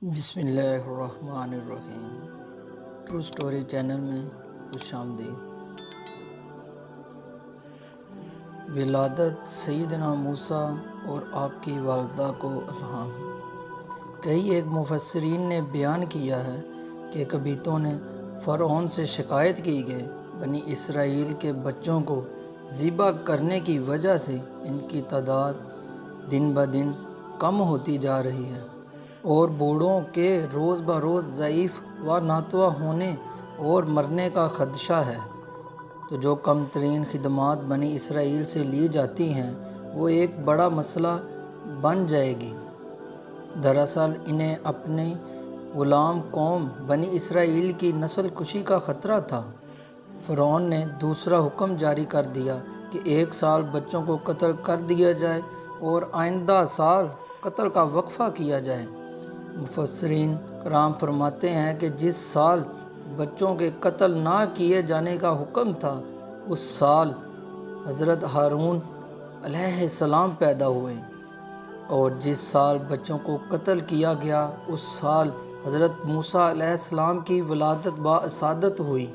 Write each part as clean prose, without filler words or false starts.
بسم اللہ الرحمن الرحیم۔ ٹرو سٹوری چینل میں خوش آمدید۔ ولادت سیدنا موسیٰ اور آپ کی والدہ کو الہام۔ کئی ایک مفسرین نے بیان کیا ہے کہ کبیتوں نے فرعون سے شکایت کی کہ بنی اسرائیل کے بچوں کو ذبح کرنے کی وجہ سے ان کی تعداد دن بدن کم ہوتی جا رہی ہے اور بوڑھوں کے روز بروز ضعیف و ناتواں ہونے اور مرنے کا خدشہ ہے، تو جو کم ترین خدمات بنی اسرائیل سے لی جاتی ہیں وہ ایک بڑا مسئلہ بن جائے گی۔ دراصل انہیں اپنی غلام قوم بنی اسرائیل کی نسل کشی کا خطرہ تھا۔ فرعون نے دوسرا حکم جاری کر دیا کہ 1 سال بچوں کو قتل کر دیا جائے اور آئندہ سال قتل کا وقفہ کیا جائے۔ مفسرین کرام فرماتے ہیں کہ جس سال بچوں کے قتل نہ کیے جانے کا حکم تھا اس سال حضرت ہارون علیہ السلام پیدا ہوئے، اور جس سال بچوں کو قتل کیا گیا اس سال حضرت موسیٰ علیہ السلام کی ولادت باسعادت ہوئی۔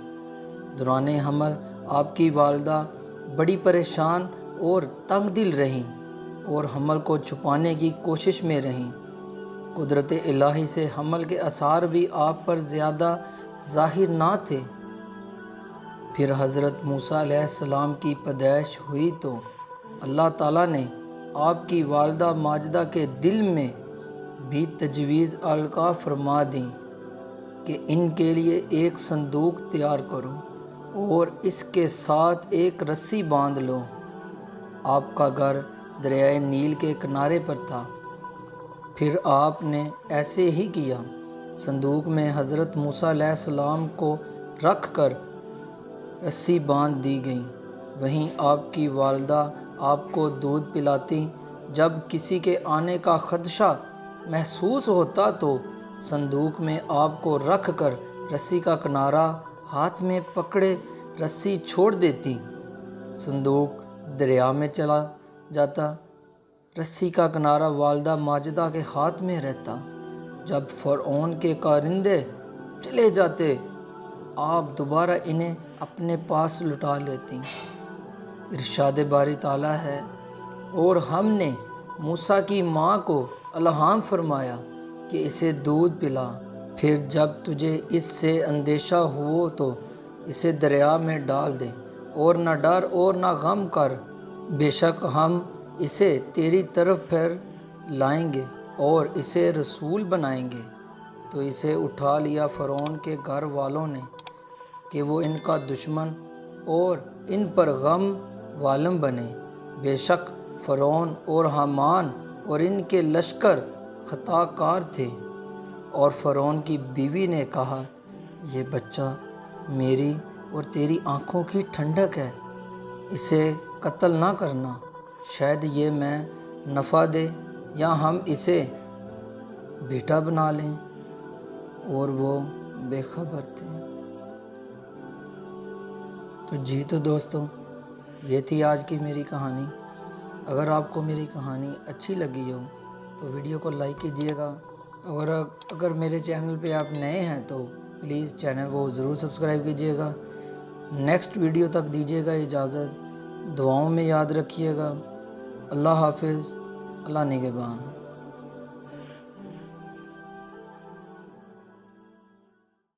دوران حمل آپ کی والدہ بڑی پریشان اور تنگ دل رہیں اور حمل کو چھپانے کی کوشش میں رہیں۔ قدرت الہی سے حمل کے آثار بھی آپ پر زیادہ ظاہر نہ تھے۔ پھر حضرت موسیٰ علیہ السلام کی پیدائش ہوئی تو اللہ تعالیٰ نے آپ کی والدہ ماجدہ کے دل میں بھی تجویز القاء فرما دیں کہ ان کے لیے ایک صندوق تیار کرو اور اس کے ساتھ ایک رسی باندھ لو۔ آپ کا گھر دریائے نیل کے کنارے پر تھا۔ پھر آپ نے ایسے ہی کیا۔ صندوق میں حضرت موسیٰ علیہ السلام کو رکھ کر رسی باندھ دی گئی۔ وہیں آپ کی والدہ آپ کو دودھ پلاتی۔ جب کسی کے آنے کا خدشہ محسوس ہوتا تو صندوق میں آپ کو رکھ کر رسی کا کنارہ ہاتھ میں پکڑے رسی چھوڑ دیتی۔ صندوق دریا میں چلا جاتا، رسی کا کنارہ والدہ ماجدہ کے ہاتھ میں رہتا۔ جب فرعون کے کارندے چلے جاتے آپ دوبارہ انہیں اپنے پاس لٹا لیتی۔ ارشاد باری تعالیٰ ہے، اور ہم نے موسیٰ کی ماں کو الہام فرمایا کہ اسے دودھ پلا، پھر جب تجھے اس سے اندیشہ ہو تو اسے دریا میں ڈال دے، اور نہ ڈر اور نہ غم کر، بے شک ہم اسے تیری طرف پھر لائیں گے اور اسے رسول بنائیں گے۔ تو اسے اٹھا لیا فرعون کے گھر والوں نے کہ وہ ان کا دشمن اور ان پر غم والم بنے۔ بے شک فرعون اور حامان اور ان کے لشکر خطا کار تھے۔ اور فرعون کی بیوی نے کہا، یہ بچہ میری اور تیری آنکھوں کی ٹھنڈک ہے، اسے قتل نہ کرنا، شاید یہ میں نفع دے یا ہم اسے بیٹا بنا لیں۔ اور وہ بے خبر تھے۔ تو دوستو، یہ تھی آج کی میری کہانی۔ اگر آپ کو میری کہانی اچھی لگی ہو تو ویڈیو کو لائک کیجیے گا، اور اگر میرے چینل پہ آپ نئے ہیں تو پلیز چینل کو ضرور سبسکرائب کیجیے گا۔ نیکسٹ ویڈیو تک دیجیے گا اجازت، دعاؤں میں یاد رکھیے گا۔ اللہ حافظ، اللہ نگہبان۔